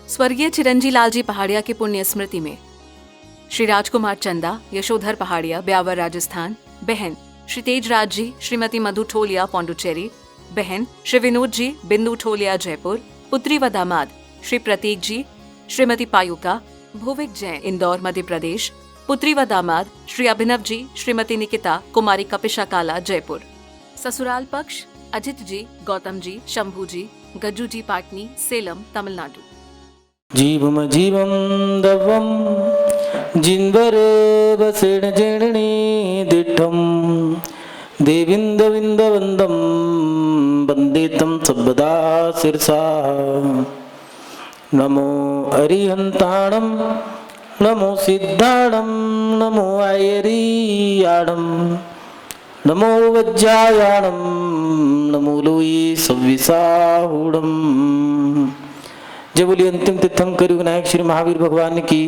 स्वर्गीय चिरंजी लाल जी पहाड़िया की पुण्य स्मृति में श्री राजकुमार चंदा, यशोधर पहाड़िया, ब्यावर, राजस्थान, बहन श्री तेजराज जी, श्रीमती मधु ठोलिया, पौंडुचेरी, बहन श्री विनोद जी, बिंदु ठोलिया, जयपुर, पुत्री व दामाद श्री प्रतीक जी, श्रीमती पायुका, भुविक जैन, इंदौर, मध्य प्रदेश, पुत्री व दामाद श्री अभिनव जी, श्रीमती निकिता, कुमारी कपिशा काला, जयपुर। ससुराल पक्ष अजित जी, गौतम जी, शंभू जी, गज्जू जी, पाटनी, सेलम, तमिलनाडु। जीवम जीवम दवम जिन्वर बसेण जेणनी दिठम देविंद विंद वंदम वंदे तम सबदा सिरसा। नमो अरिहंताणम नमो सिद्धाणम नमो आयरियाणम नमो वज्जायाणम नमो लोई सव्विसाहूणम। जय बोलिए अंतिम तीर्थंकर विनायक श्री महावीर भगवान की,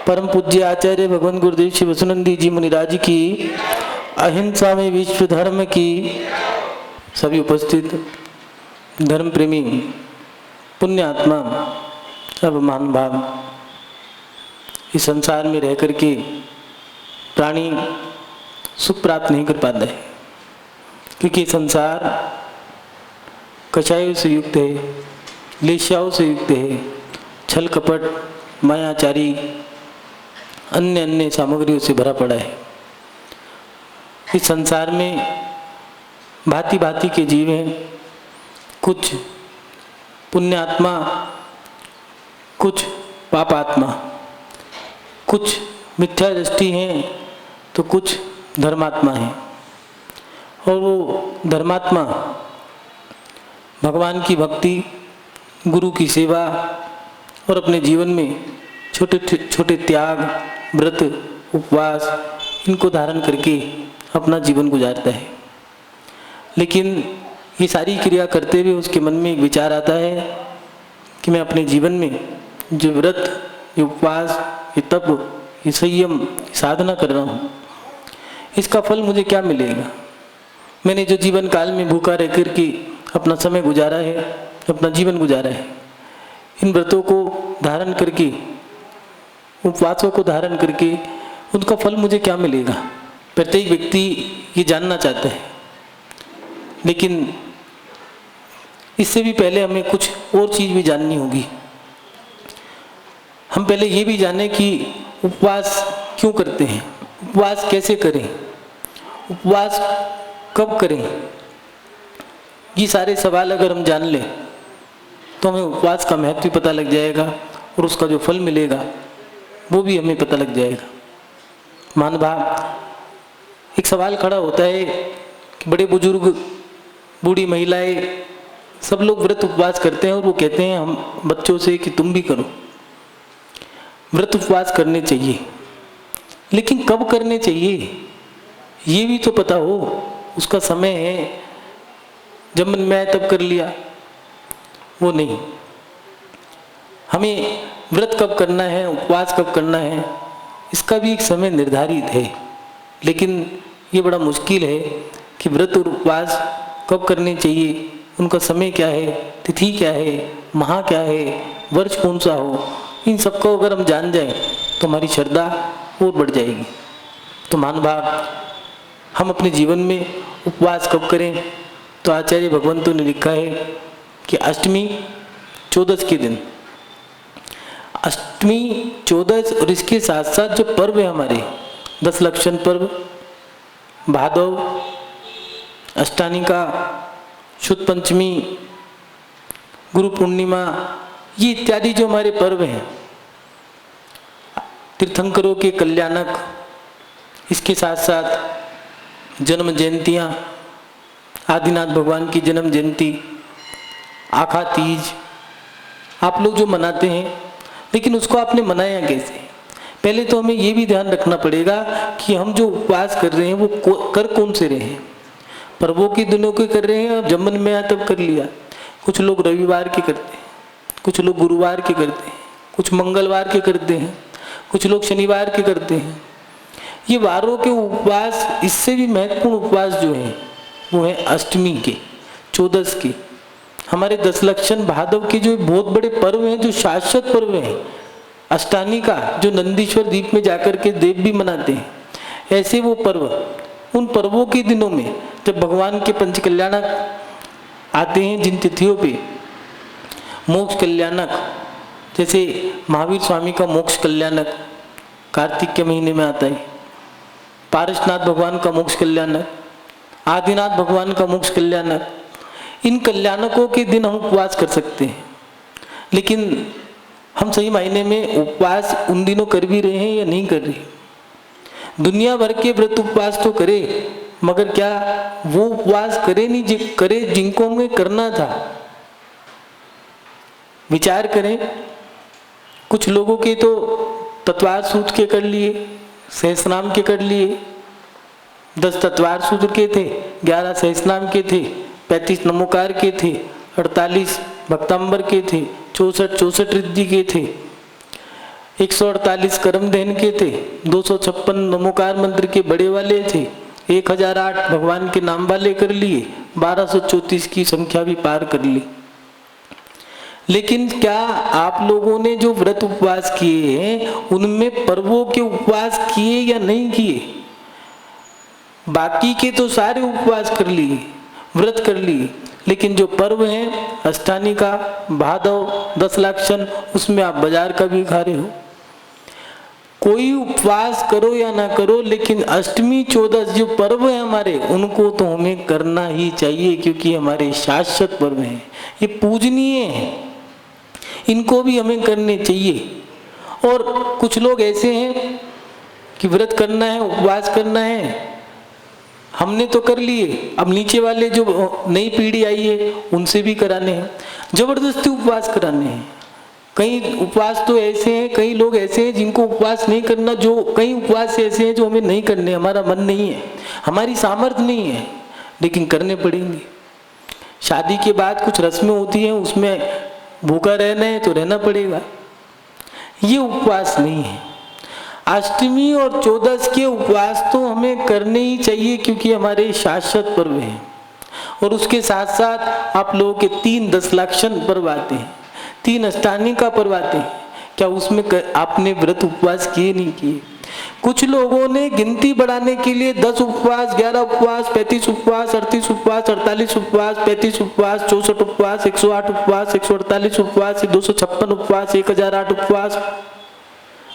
परम पूज्य आचार्य भगवान गुरुदेव श्री वसुनंदी जी मुनिराज की, अहिंसा में विश्व धर्म की, सभी उपस्थित धर्म प्रेमी पुण्य आत्मा अब महानुभाव, इस संसार में रह करके प्राणी सुख प्राप्त नहीं कर पाता है, क्योंकि संसार कषायों से युक्त है, लेश्याओं से युक्त है, छल कपट, मायाचारी, अन्य अन्य सामग्रियों से भरा पड़ा है। इस संसार में भांति भांति के जीव हैं, कुछ पुण्यात्मा, कुछ पापात्मा, कुछ मिथ्या दृष्टि हैं तो कुछ धर्मात्मा हैं। और वो धर्मात्मा भगवान की भक्ति, गुरु की सेवा और अपने जीवन में छोटे छोटे त्याग, व्रत, उपवास, इनको धारण करके अपना जीवन गुजारता है। लेकिन ये सारी क्रिया करते हुए उसके मन में एक विचार आता है कि मैं अपने जीवन में जो व्रत, ये उपवास, ये तप, ये संयम, ये साधना कर रहा हूँ, इसका फल मुझे क्या मिलेगा। मैंने जो जीवन काल में भूखा रह कर के अपना समय गुजारा है, अपना जीवन गुजारा है, इन व्रतों को धारण करके, उपवासों को धारण करके उनका फल मुझे क्या मिलेगा। प्रत्येक व्यक्ति ये जानना चाहता है, लेकिन इससे भी पहले हमें कुछ और चीज़ भी जाननी होगी। हम पहले ये भी जानें कि उपवास क्यों करते हैं, उपवास कैसे करें, उपवास कब करें। ये सारे सवाल अगर हम जान लें तो हमें उपवास का महत्व भी पता लग जाएगा और उसका जो फल मिलेगा वो भी हमें पता लग जाएगा। महानुभाव, एक सवाल खड़ा होता है कि बड़े बुजुर्ग, बूढ़ी महिलाएं, सब लोग व्रत उपवास करते हैं और वो कहते हैं हम बच्चों से कि तुम भी करो। व्रत उपवास करने चाहिए, लेकिन कब करने चाहिए ये भी तो पता हो। उसका समय है, जब मन में आए तब कर लिया, वो नहीं। हमें व्रत कब करना है, उपवास कब करना है, इसका भी एक समय निर्धारित है। लेकिन ये बड़ा मुश्किल है कि व्रत और उपवास कब करने चाहिए, उनका समय क्या है, तिथि क्या है, माह क्या है, वर्ष कौन सा हो, इन सबको अगर हम जान जाएं तो हमारी श्रद्धा और बढ़ जाएगी। तो महानुभाव, हम अपने जीवन में उपवास कब करें, तो आचार्य भगवंतों ने लिखा है कि अष्टमी, चौदस के दिन, अष्टमी, चौदस और इसके साथ साथ जो पर्व है हमारे 10 लक्षण पर्व, भादव, अष्टानिका, शुद्ध पंचमी, गुरु पूर्णिमा, ये इत्यादि जो हमारे पर्व हैं, तीर्थंकरों के कल्याणक, इसके साथ साथ जन्म जयंतियाँ, आदिनाथ भगवान की जन्म जयंती, आखा तीज, आप लोग जो मनाते हैं, लेकिन उसको आपने मनाया कैसे। पहले तो हमें ये भी ध्यान रखना पड़ेगा कि हम जो उपवास कर रहे हैं वो कर कौन से रहे हैं। पर्वों के दिनों के कर रहे हैं, जब मन में आया तब कर लिया। कुछ लोग रविवार के करते हैं, कुछ लोग गुरुवार के करते हैं, कुछ मंगलवार के करते हैं, कुछ लोग शनिवार के करते हैं। ये वारों के उपवास, इससे भी महत्वपूर्ण उपवास जो हैं वो है अष्टमी के, चौदस के। हमारे 10 लक्षण भादव के जो बहुत बड़े पर्व हैं, जो शाश्वत पर्व हैं, अष्टानी का जो नंदीश्वर द्वीप में जाकर के देव भी मनाते हैं, ऐसे वो पर्व, उन पर्वों के दिनों में जब भगवान के पंच कल्याणक आते हैं, जिन तिथियों पे मोक्ष कल्याणक, जैसे महावीर स्वामी का मोक्ष कल्याणक कार्तिक के महीने में आता है, पारसनाथ भगवान का मोक्ष कल्याणक, आदिनाथ भगवान का मोक्ष कल्याणक, इन कल्याणकों के दिन हम उपवास कर सकते हैं। लेकिन हम सही मायने में उपवास उन दिनों कर भी रहे हैं या नहीं कर रहे? दुनिया भर के व्रत उपवास तो करे, मगर क्या वो उपवास करे नहीं करे जिनको हमें करना था? विचार करें, कुछ लोगों के तो तत्वार सूत्र के कर लिए, सहस्रनाम के कर लिए, 10 तत्वार सूत्र के थे, 11 सहस्रनाम के थे, 35 नमोकार के थे, 48 भक्तांबर के थे, 64 रिद्धि के थे, 148 कर्मधेन के थे, 256 नमोकार मंत्र के बड़े वाले थे, 1008 भगवान के नाम वाले कर लिए, 1234 की संख्या भी पार कर ली। लेकिन क्या आप लोगों ने जो व्रत उपवास किए हैं उनमें पर्वों के उपवास किए या नहीं किए? बाकी के तो सारे उपवास कर लिए, व्रत कर लिए, लेकिन जो पर्व हैं अष्टानी का, भादव, 10 लक्षण, उसमें आप बाजार का भी खा रहे हो। कोई उपवास करो या ना करो, लेकिन अष्टमी 14 जो पर्व है हमारे, उनको तो हमें करना ही चाहिए, क्योंकि हमारे शाश्वत पर्व हैं, ये पूजनीय हैं, इनको भी हमें करने चाहिए। और कुछ लोग ऐसे हैं कि व्रत करना है, उपवास करना है, हमने तो कर लिए, अब नीचे वाले जो नई पीढ़ी आई है उनसे भी कराने हैं, जबरदस्ती उपवास कराने हैं। कई उपवास तो ऐसे हैं, कई लोग ऐसे हैं जिनको उपवास नहीं करना, जो कई उपवास ऐसे हैं जो हमें नहीं करने, हमारा मन नहीं है, हमारी सामर्थ्य नहीं है, लेकिन करने पड़ेंगे। शादी के बाद कुछ रस्में होती हैं, उसमें भूखा रहना है तो रहना पड़ेगा, ये उपवास नहीं है। अष्टमी और 14 के उपवास तो हमें करने ही चाहिए, क्योंकि हमारे शाश्वत पर्व हैं। और उसके साथ साथ आप लोगों के 3 10 लक्षण पर्व आते हैं, 3 अष्टानी का पर्व आते हैं, क्या उसमें आपने व्रत उपवास किए नहीं किए? कुछ लोगों ने गिनती बढ़ाने के लिए 10 उपवास, 11 उपवास, 35 उपवास, 38 उपवास, 48 उपवास, 35 उपवास, 64 उपवास, 108 उपवास, 148 उपवास, 256 उपवास, 1008 उपवास,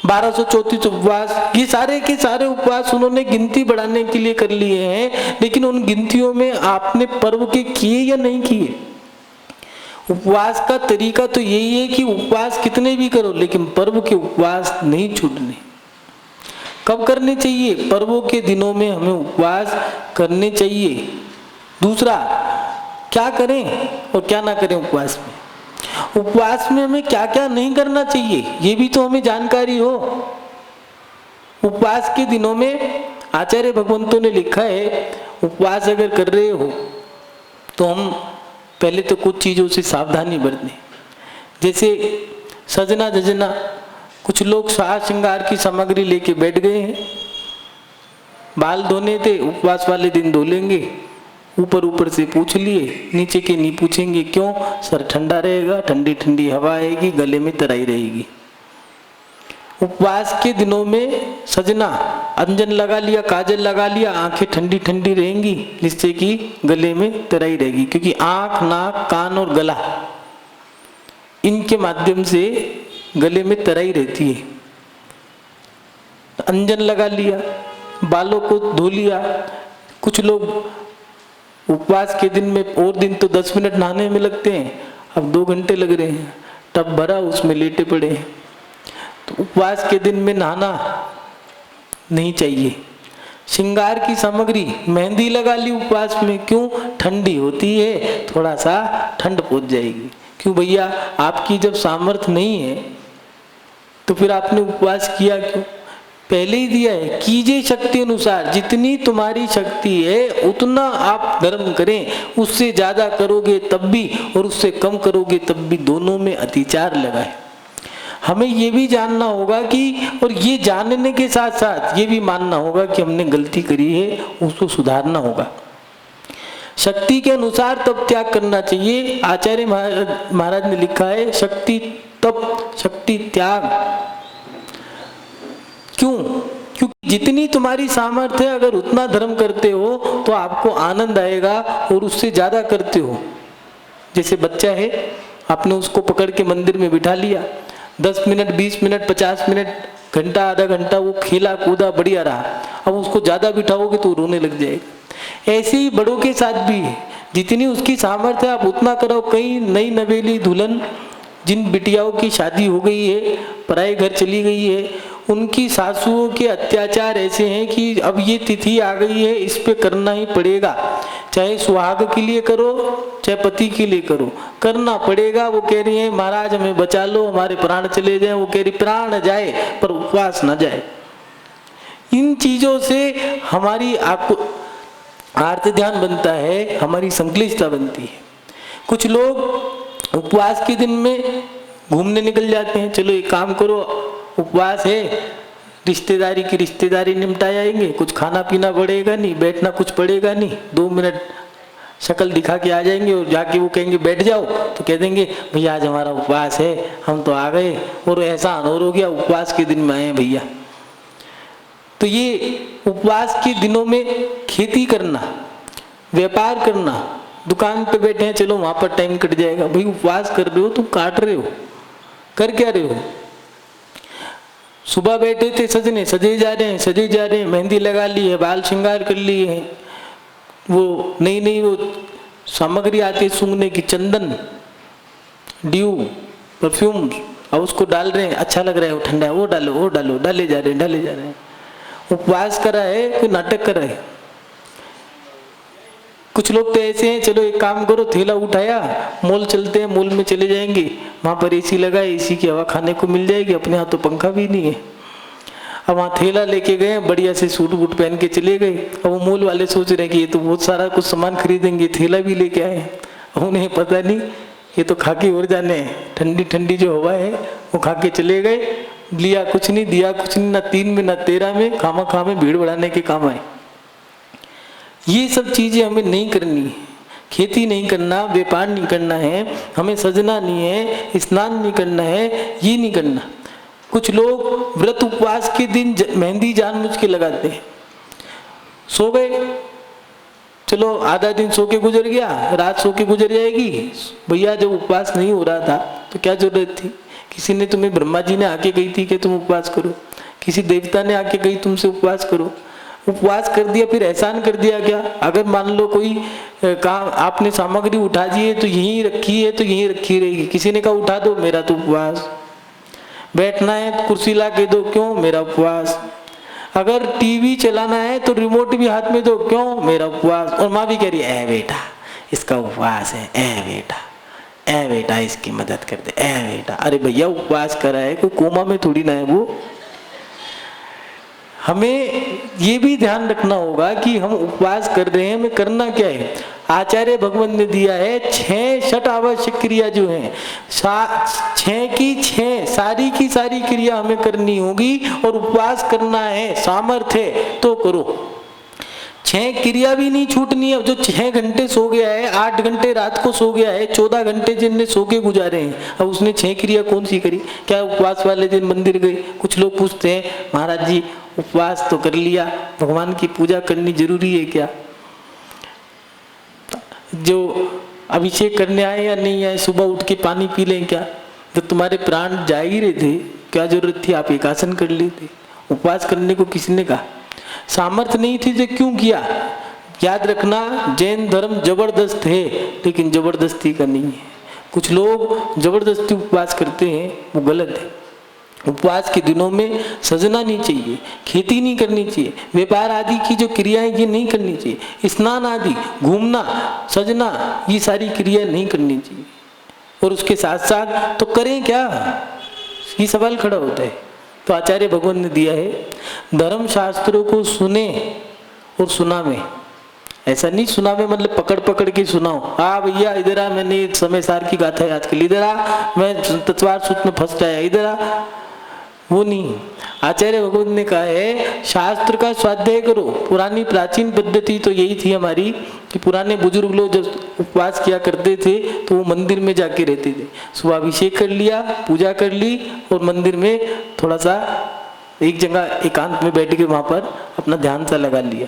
1234 उपवास, ये सारे के सारे उपवास उन्होंने गिनती बढ़ाने के लिए कर लिए हैं। लेकिन उन गिनतियों में आपने पर्व के किए या नहीं किए? उपवास का तरीका तो यही है कि उपवास कितने भी करो, लेकिन पर्व के उपवास नहीं छूटने। कब करने चाहिए? पर्वों के दिनों में हमें उपवास करने चाहिए। दूसरा, क्या करें और क्या ना करें उपवास में? उपवास में हमें क्या क्या नहीं करना चाहिए, ये भी तो हमें जानकारी हो। उपवास के दिनों में आचार्य भगवंतों ने लिखा है, उपवास अगर कर रहे हो तो हम पहले तो कुछ चीजों से सावधानी बरतें, जैसे सजना जजना। कुछ लोग साज श्रृंगार की सामग्री लेके बैठ गए हैं, बाल धोने थे, उपवास वाले दिन धो लेंगे, ऊपर ऊपर से पूछ लिए, नीचे के नहीं पूछेंगे। क्यों? सर ठंडा रहेगा, ठंडी ठंडी हवा आएगी, गले में तराई रहेगी। उपवास के दिनों में सजना अंजन लगा लिया, काजल लगा लिया, आंखें ठंडी ठंडी रहेंगी, जिससे कि गले में तराई रहेगी, क्योंकि आंख, नाक, कान और गला, इनके माध्यम से गले में तराई रहती है। अंजन लगा लिया, बालों को धो लिया। कुछ लोग उपवास के दिन में, और दिन तो 10 मिनट नहाने में लगते हैं, अब 2 घंटे लग रहे हैं, टब भरा उसमें लेटे पड़े हैं। तो उपवास के दिन में नहाना नहीं चाहिए। श्रृंगार की सामग्री, मेहंदी लगा ली उपवास में, क्यों? ठंडी होती है, थोड़ा सा ठंड पहुंच जाएगी। क्यों भैया? आपकी जब सामर्थ्य नहीं है तो फिर आपने उपवास किया क्यों? पहले ही दिया है, कीजिए शक्ति अनुसार, जितनी तुम्हारी शक्ति है उतना आप धर्म करें। उससे ज्यादा करोगे तब भी और उससे कम करोगे तब भी, दोनों में अतिचार लगा है। हमें ये भी जानना होगा कि, और ये जानने के साथ साथ ये भी मानना होगा कि हमने गलती करी है, उसको सुधारना होगा। शक्ति के अनुसार तप त्याग करना चाहिए। आचार्य महाराज ने लिखा है शक्ति तप शक्ति त्याग। क्यों? क्योंकि जितनी तुम्हारी सामर्थ्य है, अगर उतना धर्म करते हो तो आपको आनंद आएगा, और उससे ज्यादा करते हो। जैसे बच्चा है, आपने उसको पकड़ के मंदिर में बिठा लिया, 10 मिनट 20 मिनट 50 मिनट घंटा आधा घंटा वो खेला कूदा बढ़िया रहा, अब उसको ज्यादा बिठाओगे तो रोने लग जाएगा। ऐसे ही बड़ों के साथ भी है, जितनी उसकी सामर्थ्य आप उतना करो। कई नई नवेली दुल्हन जिन बिटियाओं की शादी हो गई है, पराए घर चली गई है, उनकी सासुओं के अत्याचार ऐसे हैं कि अब ये तिथि आ गई है, इस पे करना ही पड़ेगा। चाहे सुहाग के लिए करो चाहे पति के लिए करो, करना पड़ेगा। वो कह रही है महाराज हमें बचा लो, हमारे प्राण चले जाए। वो कह रही प्राण जाए पर उपवास न जाए। इन चीजों से हमारी आपको आर्त ध्यान बनता है, हमारी संक्लिष्टता बनती है। कुछ लोग उपवास के दिन में घूमने निकल जाते हैं। चलो एक काम करो, उपवास है, रिश्तेदारी की रिश्तेदारी निपटा जाएंगे, कुछ खाना पीना पड़ेगा नहीं, बैठना कुछ पड़ेगा नहीं, 2 मिनट शक्ल दिखा के आ जाएंगे। और जाके वो कहेंगे बैठ जाओ, तो कह देंगे भैया आज हमारा उपवास है, हम तो आ गए। और ऐसा अनोर हो गया, उपवास के दिन में आए भैया। तो ये उपवास के दिनों में खेती करना, व्यापार करना, दुकान पे बैठे हैं, चलो वहां पर टाइम कट जाएगा। भाई उपवास कर रहे हो, तुम काट रहे हो, कर क्या रहे हो? सुबह बैठे थे सजने, सजे जा रहे हैं, सजे जा रहे हैं, मेहंदी लगा ली है, बाल श्रृंगार कर लिए हैं, वो नई नई वो सामग्री आती है सूंघने की, चंदन, ड्यू, परफ्यूम, अब उसको डाल रहे हैं, अच्छा लग रहा है, वो ठंडा है, वो डालो वो डालो, डाले जा रहे हैं डाले जा रहे हैं। उपवास करा है कोई नाटक कर रहा है? कुछ लोग तो ऐसे हैं, चलो एक काम करो, थैला उठाया, मॉल चलते हैं, मॉल में चले जाएंगे, वहां पर एसी लगा है, एसी की हवा खाने को मिल जाएगी, अपने यहाँ तो पंखा भी नहीं है। अब वहाँ थैला लेके गए, बढ़िया से सूट बूट पहन के चले गए। अब वो मॉल वाले सोच रहे हैं कि ये तो बहुत सारा कुछ सामान खरीदेंगे, थैला भी लेके आए। अब उन्हें पता नहीं ये तो खा के उड़ जाने, ठंडी ठंडी जो हवा है वो खा के चले गए, लिया कुछ नहीं, दिया कुछ नहीं, ना 3 में ना 13 में, खामा खामे भीड़ बढ़ाने के काम आए। ये सब चीजें हमें नहीं करनी है। खेती नहीं करना, व्यापार नहीं करना है, हमें सजना नहीं है, स्नान नहीं करना है, ये नहीं करना। कुछ लोग व्रत उपवास के दिन मेहंदी जानबूझ के लगाते हैं। सो गए, चलो आधा दिन सो के गुजर गया, रात सो के गुजर जाएगी। भैया जब उपवास नहीं हो रहा था तो क्या जरूरत थी? किसी ने तुम्हें, ब्रह्मा जी ने आके गई थी कि तुम उपवास करो, किसी देवता ने आके गई तुमसे उपवास करो, उपवास कर दिया फिर एहसान कर दिया क्या? अगर मान लो कोई काम आपने सामग्री उठा दी है तो यहीं रखी है तो यहीं रखी रहेगी। किसी ने कहा उठा दो, मेरा तो उपवास। बैठना है तो कुर्सी ला के दो, क्यों? मेरा उपवास। अगर टीवी चलाना है तो रिमोट भी हाथ में दो, क्यों? मेरा उपवास। और माँ भी कह रही है ए बेटा इसका उपवास है, ए बेटा इसकी मदद कर दे, ए बेटा। अरे भैया उपवास करा है, कोई कोमा में थोड़ी ना है वो। हमें ये भी ध्यान रखना होगा कि हम उपवास कर रहे हैं, हमें करना क्या है। आचार्य भगवान ने दिया है 6 षट आवश्यक क्रिया जो है, 6 की 6 सारी की सारी क्रिया हमें करनी होगी। और उपवास करना है, सामर्थ्य है तो करो। 6 क्रिया भी नहीं छूटनी है। जो 6 घंटे सो गया है, 8 घंटे रात को सो गया है, 14 घंटे जिनने सो के गुजारे हैं, अब उसने 6 क्रिया कौन सी करी? क्या उपवास वाले दिन मंदिर गए? कुछ लोग पूछते हैं महाराज जी उपवास तो कर लिया, भगवान की पूजा करनी जरूरी है क्या? जो अभिषेक करने आए या नहीं आए, सुबह उठ के पानी पी लें क्या? तो तुम्हारे प्राण जा ही रहे थे, क्या जरूरत थी? आप एक आसन कर लेते। उपवास करने को किसने कहा? सामर्थ्य नहीं थी तो क्यों किया? याद रखना, जैन धर्म जबरदस्त है लेकिन जबरदस्ती का नहीं है। कुछ लोग जबरदस्ती उपवास करते हैं, वो गलत है। उपवास के दिनों में सजना नहीं चाहिए, खेती नहीं करनी चाहिए, व्यापार आदि की जो क्रियाएं ये नहीं करनी चाहिए, स्नान आदि, घूमना, सजना, ये सारी क्रिया नहीं करनी चाहिए। और उसके साथ साथ तो करें क्या, ये सवाल खड़ा होता है। तो आचार्य भगवान ने दिया है धर्म शास्त्रों को सुने और सुनावे। ऐसा नहीं सुनावे मतलब पकड़ पकड़ के सुनाओ, हाँ भैया इधर आ, मैंने समय सार की गाथा याद कर ली, इधर आ, मैं तत्वार सूत्र में फंस जाया, इधर आ। वो नहीं है। आचार्य भगवत ने कहा है शास्त्र का स्वाध्याय करो। पुरानी प्राचीन पद्धति तो यही थी हमारी कि पुराने बुजुर्ग लोग जब उपवास किया करते थे तो वो मंदिर में जाके रहते थे। सुबह अभिषेक कर लिया, पूजा कर ली और मंदिर में थोड़ा सा एक जगह एकांत में बैठ के वहाँ पर अपना ध्यान सा लगा लिया।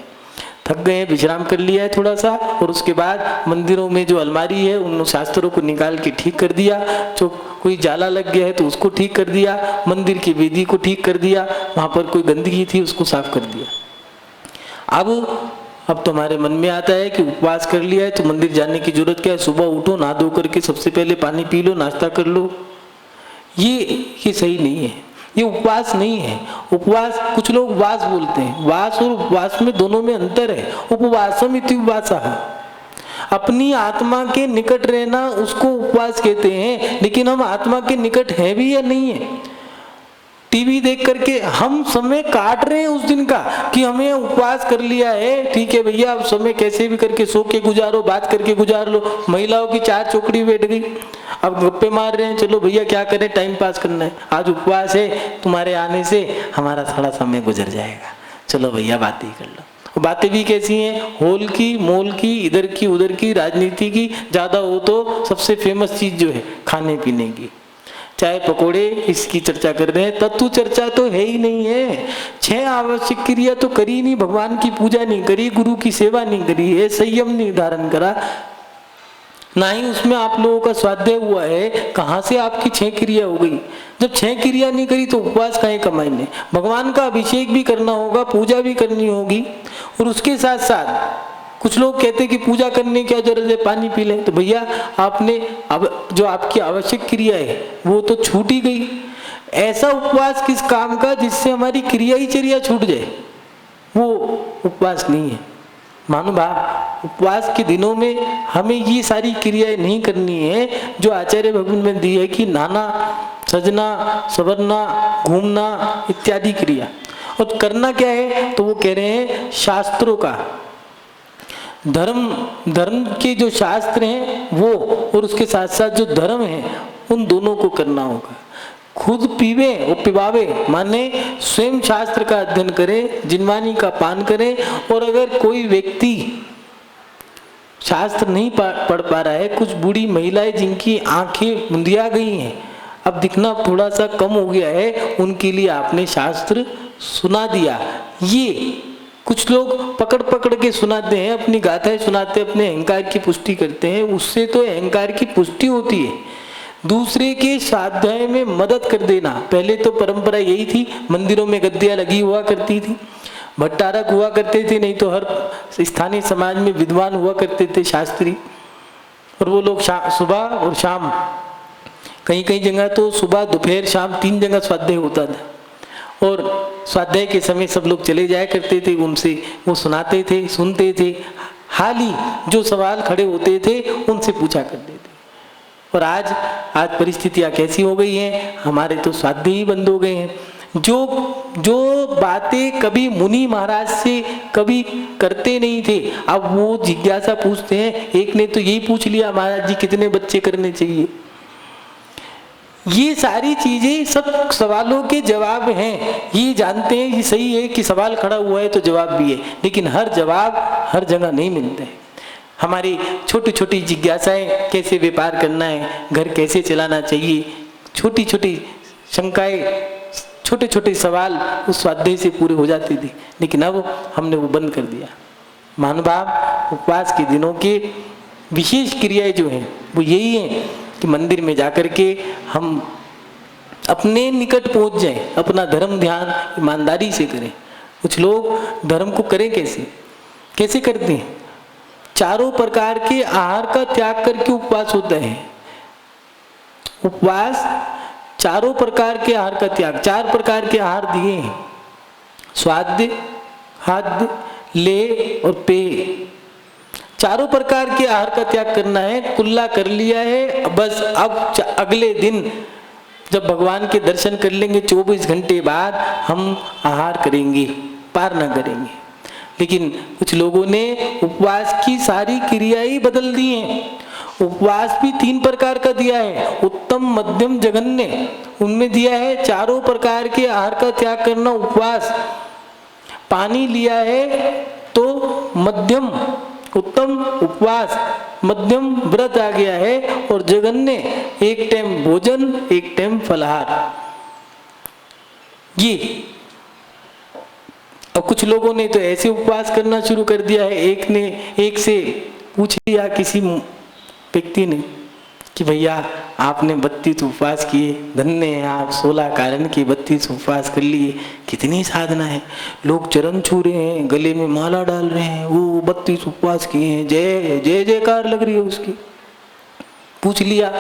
थक गए, विश्राम कर लिया है थोड़ा सा, और उसके बाद मंदिरों में जो अलमारी है उन शास्त्रों को निकाल के ठीक कर दिया। जो कोई जाला लग गया है तो उसको ठीक कर दिया, मंदिर की वेदी को ठीक कर दिया, वहाँ पर कोई गंदगी थी उसको साफ कर दिया। अब तुम्हारे मन में आता है कि उपवास कर लिया है तो मंदिर जाने की जरूरत क्या है। सुबह उठो, नहा धो करके सबसे पहले पानी पी लो, नाश्ता कर लो। ये सही नहीं है, ये उपवास नहीं है। उपवास, कुछ लोग वास बोलते हैं, वास और उपवास में दोनों में अंतर है। उपवासम इति उपवासः, अपनी आत्मा के निकट रहना उसको उपवास कहते हैं। लेकिन हम आत्मा के निकट हैं भी या नहीं है? टीवी देख करके हम समय काट रहे हैं उस दिन का कि हमें उपवास कर लिया है, ठीक है भैया, अब समय कैसे भी करके सो के गुजारो, बात करके गुजार लो। महिलाओं की चार चौकड़ी बैठ गई, अब गप्पे मार रहे हैं, चलो भैया क्या करें, टाइम पास करना है, आज उपवास है, तुम्हारे आने से हमारा थोड़ा समय गुजर जाएगा, चलो भैया बातें ही कर लो। बातें भी कैसी हैं, होल की, मोल की, इधर की उधर की, राजनीति की, ज्यादा हो तो सबसे फेमस चीज जो है खाने पीने की, चाय पकोड़े, इसकी चर्चा कर रहे हैं। तत्व चर्चा तो है ही नहीं है। 6 आवश्यक क्रिया तो करी नहीं, भगवान की पूजा नहीं करी, गुरु की सेवा नहीं करी है, संयम नहीं धारण करा, ना ही उसमें आप लोगों का स्वाध्याय हुआ है। कहाँ से आपकी 6 क्रिया हो गई? जब 6 क्रिया नहीं करी तो उपवास काहे का मायने? भगवान का अभिषेक भी करना होगा, पूजा भी करनी होगी, और उसके साथ साथ कुछ लोग कहते हैं कि पूजा करने की क्या जरूरत है, पानी पी लें। तो भैया आपने अब जो आपकी आवश्यक क्रिया है वो तो छूट ही गई। ऐसा उपवास किस काम का जिससे हमारी क्रिया ही चर्या छूट जाए, वो उपवास नहीं है। मानो भाव, उपवास के दिनों में हमें ये सारी क्रियाएं नहीं करनी है जो आचार्य भगवान ने दी है कि नहाना, सजना, संवरना, घूमना इत्यादि क्रिया। और करना क्या है तो वो कह रहे हैं शास्त्रों का, धर्म के जो शास्त्र हैं वो, और उसके साथ साथ जो धर्म है उन दोनों को करना होगा। खुद पीवे और पिवावे माने स्वयं शास्त्र का अध्ययन करे, जिनवानी का पान करे। और अगर कोई व्यक्ति शास्त्र नहीं पढ़ पा रहा है, कुछ बूढ़ी महिलाएं जिनकी आंखें मुंदिया गई हैं, अब दिखना थोड़ा सा कम हो गया है, उनके लिए आपने शास्त्र सुना दिया। ये कुछ लोग पकड़ पकड़ के सुनाते हैं, अपनी गाथाएं सुनाते हैं, अपने अहंकार की पुष्टि करते हैं, उससे तो अहंकार की पुष्टि होती है। दूसरे के स्वाध्याय में मदद कर देना, पहले तो परंपरा यही थी, मंदिरों में गद्दियां लगी हुआ करती थी, भट्टारक हुआ करते थे, नहीं तो हर स्थानीय समाज में विद्वान हुआ करते थे शास्त्री, और वो लोग सुबह और शाम, कहीं कहीं जगह तो सुबह दोपहर शाम 3 जगह स्वाध्याय होता था। और स्वाध्याय के समय सब लोग चले जाया करते थे, उनसे वो सुनाते थे, सुनते थे, हाल ही जो सवाल खड़े होते थे उनसे पूछा करते थे। और आज परिस्थितियां कैसी हो गई हैं, हमारे तो स्वाध्याय ही बंद हो गए हैं। जो बातें कभी मुनि महाराज से कभी करते नहीं थे, अब वो जिज्ञासा पूछते हैं। एक ने तो यही पूछ लिया, महाराज जी कितने बच्चे करने चाहिए? ये सारी चीजें सब सवालों के जवाब हैं। ये जानते हैं, ये सही है कि सवाल खड़ा हुआ है तो जवाब भी है, लेकिन हर जवाब हर जगह नहीं मिलते हैं। हमारी छोटी छोटी जिज्ञासाएं, कैसे व्यापार करना है, घर कैसे चलाना चाहिए, छोटी छोटी शंकाएं, छोटे छोटे सवाल उस स्वाध्याय से पूरे हो जाते थे, लेकिन अब हमने वो बंद कर दिया। महानुभाव, उपवास के दिनों के विशेष क्रियाएं जो हैं वो यही हैं कि मंदिर में जाकर के हम अपने निकट पहुंच जाएं, अपना धर्म ध्यान ईमानदारी से करें। कुछ लोग धर्म को करें कैसे करते हैं? 4 प्रकार के आहार का त्याग करके उपवास होता है। उपवास 4 प्रकार के आहार का त्याग, 4 प्रकार के आहार दिए हैं, स्वाद्य, खाद्य, लेह और पेय। 4 प्रकार के आहार का त्याग करना है। कुल्ला कर लिया है, बस अब अगले दिन जब भगवान के दर्शन कर लेंगे 24 घंटे बाद हम आहार करेंगे, पार न करेंगे। लेकिन कुछ लोगों ने उपवास की सारी क्रियाएं बदल दी हैं। उपवास भी 3 प्रकार का दिया है, उत्तम, मध्यम, जघन्य। उनमें दिया है चारों प्रकार के आहार का त्याग करना उपवास। पानी लिया है तो मध्यम, उत्तम उपवास, मध्यम व्रत आ गया है, और जघन्य एक टाइम भोजन, एक टाइम फलाहार। ये और कुछ लोगों ने तो ऐसे उपवास करना शुरू कर दिया है। एक से पूछ लिया किसी व्यक्ति ने कि भैया आपने 32 उपवास किए, धन्य हैं आप, 16 कारण के 32 उपवास कर लिए, कितनी साधना है। लोग चरण छू रहे हैं, गले में माला डाल रहे हैं, वो 32 उपवास किए हैं, जय जय जयकार लग रही है उसकी। पूछ लिया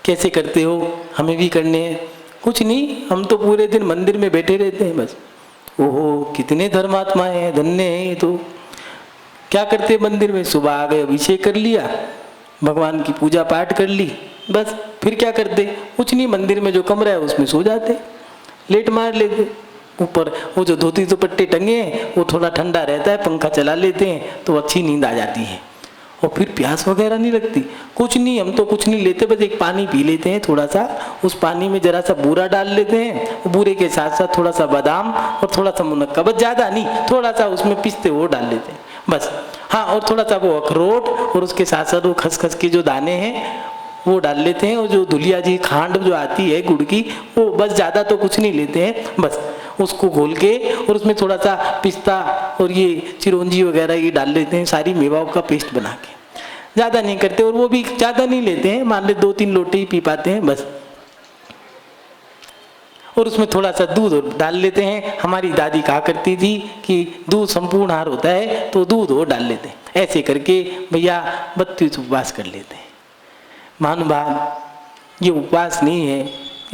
कैसे करते हो, हमें भी करने हैं। कुछ नहीं, हम तो पूरे दिन मंदिर में बैठे रहते हैं बस। ओहो कितने धर्मात्माएं हैं, धन्य हैं ये तो। क्या करते हैं मंदिर में, सुबह आ गए, अभिषेक कर लिया, भगवान की पूजा पाठ कर ली, बस। फिर क्या करते, कुछ नहीं, मंदिर में जो कमरा है उसमें सो जाते, लेट मार लेते। ऊपर वो जो धोती दुपट्टे टंगे हैं वो थोड़ा ठंडा रहता है, पंखा चला लेते हैं तो अच्छी नींद आ जाती है, और फिर प्यास वगैरह नहीं लगती। कुछ नहीं, हम तो कुछ नहीं लेते, बस एक पानी पी लेते हैं थोड़ा सा, उस पानी में जरा सा बूरा डाल लेते हैं, बूरे के साथ साथ थोड़ा सा बादाम और थोड़ा सा मुनक्का, बस ज़्यादा नहीं, थोड़ा सा उसमें पिस्ते वो डाल लेते हैं बस। हाँ, और थोड़ा सा वो अखरोट, और उसके साथ साथ वो खसखस के जो दाने हैं वो डाल लेते हैं, और जो धुलिया जी खांड जो आती है गुड़ की, वो बस, ज़्यादा तो कुछ नहीं लेते हैं, बस उसको घोल के, और उसमें थोड़ा सा पिस्ता और ये चिरौंजी वगैरह ये डाल लेते हैं, सारी मेवाओं का पेस्ट बना के। ज़्यादा नहीं करते, और वो भी ज़्यादा नहीं लेते हैं, मान ले 2-3 लोटे ही पी पाते हैं बस। और उसमें थोड़ा सा दूध डाल लेते हैं। हमारी दादी कहा करती थी कि दूध संपूर्ण आहार होता है, तो दूध और डाल लेते हैं। ऐसे करके भैया 32 उपवास कर लेते हैं। महानुभाव, ये उपवास नहीं है,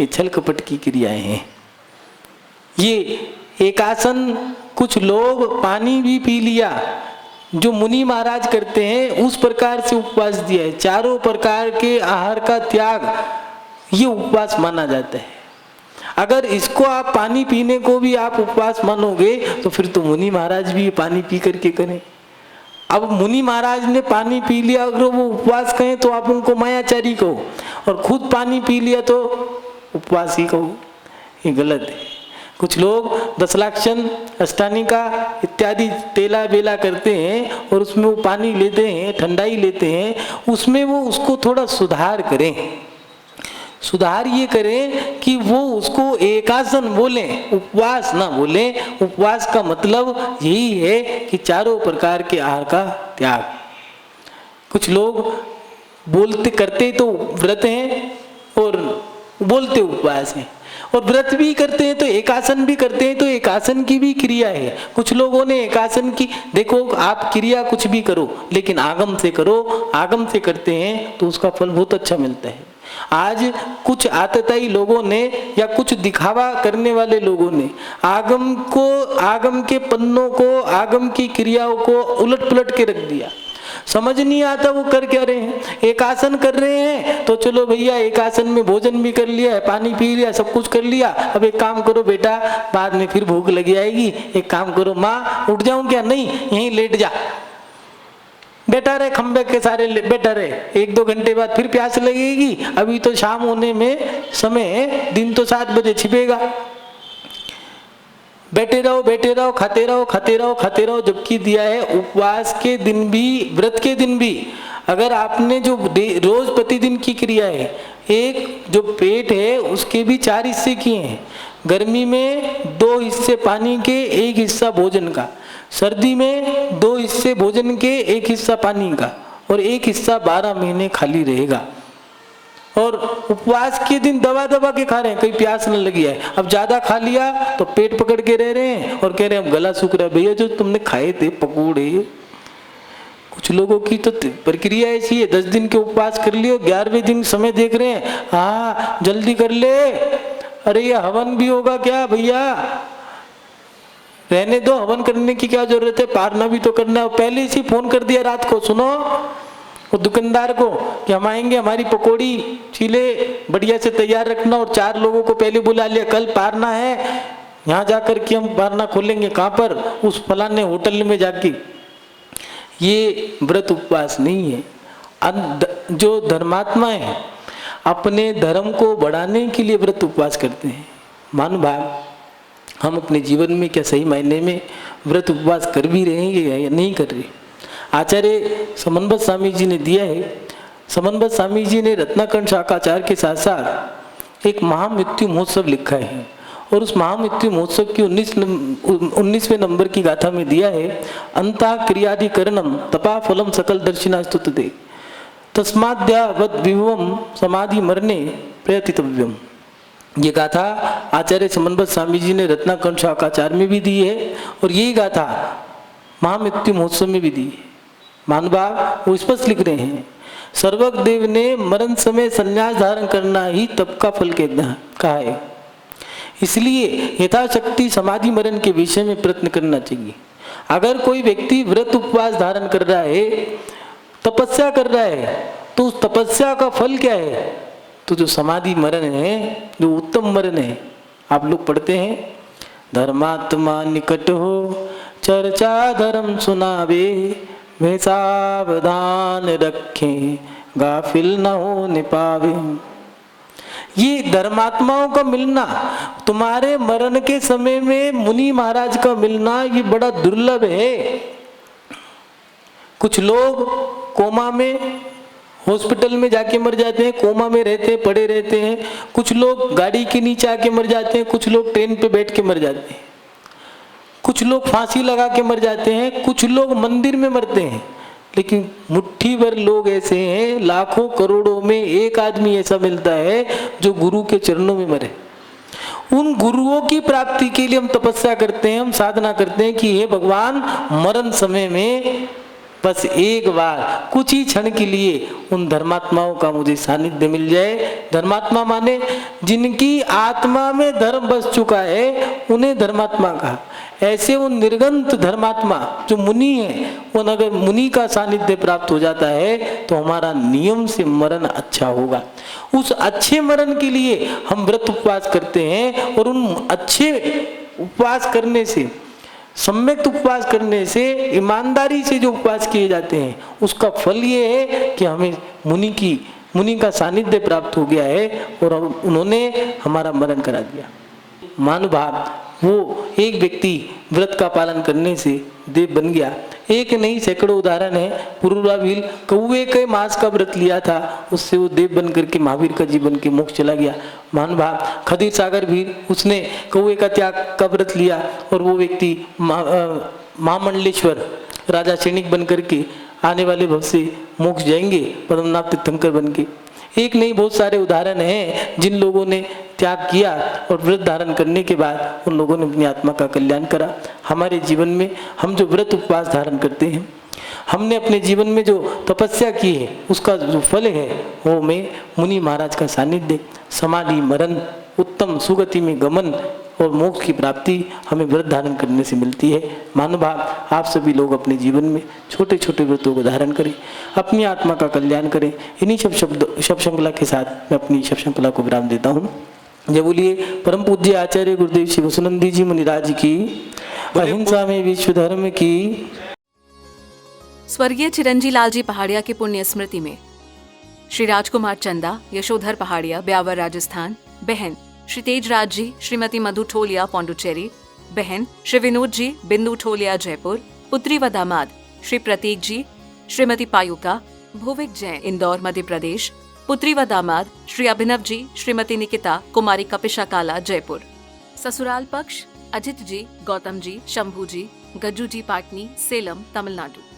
ये छल कपट की क्रियाएं हैं। ये एकासन, कुछ लोग पानी भी पी लिया, जो मुनि महाराज करते हैं उस प्रकार से उपवास दिया है। चारों प्रकार के आहार का त्याग, ये उपवास माना जाता है। अगर इसको आप पानी पीने को भी आप उपवास मानोगे तो फिर तो मुनि महाराज भी पानी पी करके करें। अब मुनि महाराज ने पानी पी लिया, अगर वो उपवास कहें तो आप उनको मायाचारी कहो, और खुद पानी पी लिया तो उपवास ही कहो, ये गलत है। कुछ लोग दशलाक्षण, अष्टानिका इत्यादि तेला बेला करते हैं, और उसमें वो पानी लेते हैं, ठंडाई लेते हैं, उसमें वो उसको थोड़ा सुधार करें। सुधार ये करें कि वो उसको एकासन बोलें, उपवास ना बोलें। उपवास का मतलब यही है कि चारों प्रकार के आहार का त्याग। कुछ लोग बोलते करते तो व्रत हैं और बोलते उपवास हैं, और व्रत भी करते हैं तो एकासन भी करते हैं, तो एकासन की भी क्रिया है। कुछ लोगों ने एकासन की, देखो आप क्रिया कुछ भी करो लेकिन आगम से करो, आगम से करते हैं तो उसका फल बहुत अच्छा मिलता है। आज कुछ आतताई लोगों ने या कुछ दिखावा करने वाले लोगों ने आगम को, आगम के पन्नों को, आगम की क्रियाओं को उलट पुलट के रख दिया। समझ नहीं आता वो कर क्या रहे हैं। एक आसन कर रहे हैं तो चलो भैया एक आसन में भोजन भी कर लिया है, पानी पी लिया, सब कुछ कर लिया। अब एक काम करो बेटा, बाद में फिर भूख लगी आएगी, एक काम करो माँ उठ जाऊं क्या, नहीं यहीं लेट जा, बैठा रहे खंबे के सारे बैठा रहे, 1-2 घंटे बाद फिर प्यास लगेगी, अभी तो शाम होने में समय, दिन तो 7 बजे छिपेगा। बैठे रहो बैठे रहो, खाते रहो खाते रहो खाते रहो। जबकि दिया है उपवास के दिन भी, व्रत के दिन भी, अगर आपने जो रोज प्रतिदिन की क्रिया है, एक जो पेट है उसके भी 4 हिस्से किए हैं। गर्मी में 2 हिस्से पानी के, 1 हिस्सा भोजन का, सर्दी में 2 हिस्से भोजन के, 1 हिस्सा पानी का, और 1 हिस्सा 12 महीने खाली रहेगा। और उपवास के दिन दबा दबा के खा रहे हैं, कहीं प्यास न लगी है। अब ज्यादा खा लिया तो पेट पकड़ के रह रहे हैं और कह रहे हैं अब गला सूख रहा है। भैया जो तुमने खाए थे पकौड़े, कुछ लोगों की तो प्रक्रिया ऐसी है, 10 दिन के उपवास कर लियो, 11वें दिन समय देख रहे हैं, हाँ जल्दी कर ले, अरे ये हवन भी होगा क्या भैया, रहने दो, हवन करने की क्या जरूरत है, पारना भी तो करना है। पहले से फोन कर दिया रात को, सुनो वो दुकानदार को कि हम आएंगे, हमारी पकौड़ी चीले बढ़िया से तैयार रखना, और 4 लोगों को पहले बुला लिया, कल पारना है, यहाँ जाकर के हम पारना खोलेंगे, कहाँ पर, उस फलाने होटल में जाके। ये व्रत उपवास नहीं है। जो धर्मात्मा है अपने धर्म को बढ़ाने के लिए व्रत उपवास करते हैं। महानुभाव, हम अपने जीवन में क्या सही मायने में व्रत उपवास कर भी रहे हैं या नहीं कर रहे? आचार्य समन्वत स्वामी जी ने दिया है। समन्वत स्वामी जी ने रत्नाकंठ शाखाचार के साथ साथ एक महामृत्यु महोत्सव लिखा है और उस महामृत्यु महोत्सव की 19वें नंबर की गाथा में दिया है, अंतः क्रियाधिकरणम तपा फलम सकल दर्शिना स्तुतते तस्माद्यावद विभवम समाधि मरने प्रयतितव्यम। ये गाथा आचार्य समन्वत स्वामी जी ने रत्नाकंठ शाखाचार में भी दी है और यही गाथा महामृत्यु महोत्सव में भी दी है। महानुभाव, वो स्पष्ट लिख रहे हैं, सर्वज्ञ देव ने मरण समय संन्यास धारण करना ही तप का फल कहा है, इसलिए यथाशक्ति समाधि मरण के विषय में प्रयत्न करना चाहिए। अगर कोई व्यक्ति व्रत उपवास धारण कर रहा है, तपस्या कर रहा है, तो उस तपस्या का फल क्या है? तो जो समाधि मरण है, जो उत्तम मरण है, आप लोग पढ़ते हैं, धर्मात्मा निकट हो चर्चा धर्म सुनावे वे सावधान रखें गाफिल न होने पावे। ये धर्मात्माओं का मिलना, तुम्हारे मरण के समय में मुनि महाराज का मिलना, ये बड़ा दुर्लभ है। कुछ लोग कोमा में हॉस्पिटल में जाके मर जाते हैं, कोमा में रहते पड़े रहते हैं। कुछ लोग गाड़ी के नीचे आके मर जाते हैं, कुछ लोग ट्रेन पे बैठ के मर जाते हैं, कुछ लोग फांसी लगा के मर जाते हैं, कुछ लोग मंदिर में मरते हैं। लेकिन मुट्ठी भर लोग ऐसे हैं, लाखों करोड़ों में एक आदमी ऐसा मिलता है जो गुरु के चरणों में मरे। उन गुरुओं की प्राप्ति के लिए हम तपस्या करते हैं, हम साधना करते हैं कि हे भगवान, मरण समय में बस एक बार कुछ ही क्षण के लिए उन धर्मात्माओं का मुझे सानिध्य मिल जाए। धर्मात्मा माने जिनकी आत्मा में धर्म बस चुका है, उन्हें धर्मात्मा कहा। ऐसे वो निर्गंत धर्मात्मा जो मुनि है, उन अगर मुनि का सानिध्य प्राप्त हो जाता है तो हमारा नियम से मरण अच्छा होगा। उस अच्छे मरण के लिए हम व्रत उपवास करते हैं और उन अच्छे उपवास करने से, सम्यक उपवास करने से, ईमानदारी से जो उपवास किए जाते हैं, उसका फल ये है कि हमें मुनि का सानिध्य प्राप्त हो गया है और उन्होंने हमारा मरण करा दिया। महानुभाव, वो एक व्यक्ति व्रत का पालन करने से देव बन गया। एक नहीं सैकड़ों उदाहरण है। पुरुरावील कौवे के मांस का व्रत लिया था, उससे वो देव बन करके महावीर का जीवन के मोक्ष चला गया। महानुभाव, खदीर सागर भी उसने कौवे का त्याग का व्रत लिया और वो व्यक्ति महामंडलेश्वर राजा सैनिक बन करके आने वाले भव से मोक्ष जाएंगे पद्मनाभ तीर्थंकर बन के। एक नहीं बहुत सारे उदाहरण हैं जिन लोगों ने त्याग किया और व्रत धारण करने के बाद उन लोगों ने अपनी आत्मा का कल्याण करा। हमारे जीवन में हम जो व्रत उपवास धारण करते हैं, हमने अपने जीवन में जो तपस्या की है, उसका जो फल है वो में मुनि महाराज का सानिध्य, समाधि मरण, उत्तम सुगति में गमन और मोक्ष की प्राप्ति हमें व्रत धारण करने से मिलती है। मानवभाव, आप सभी लोग अपने जीवन में छोटे छोटे व्रतों को धारण करें, अपनी आत्मा का कल्याण करें। इन्हीं शब्द श्रृंखला के साथ मैं अपनी शब्द श्रृंखला को विराम देता हूँ। जय बोलिए परम पूज्य आचार्य गुरुदेव श्री वसुनंदी जी मुनिराज की, अहिंसा में विश्व धर्म की। स्वर्गीय चिरंजी लाल जी पहाड़िया की पुण्य स्मृति में श्री राजकुमार चंदा, यशोधर पहाड़िया, ब्यावर राजस्थान, बहन श्री तेज राज जी, श्रीमती मधु ठोलिया, पौंडुचेरी, बहन श्री विनोद जी, बिंदु ठोलिया, जयपुर, पुत्री व दामाद श्री प्रतीक जी, श्रीमती पायुका, भुविक जैन, इंदौर, मध्य प्रदेश, पुत्री व दामाद श्री अभिनव जी, श्रीमती निकिता, कुमारी कपिशा काला, जयपुर। ससुराल पक्ष अजित जी, गौतम जी, शंभू जी, गज्जू जी, पाटनी, सेलम, तमिलनाडु।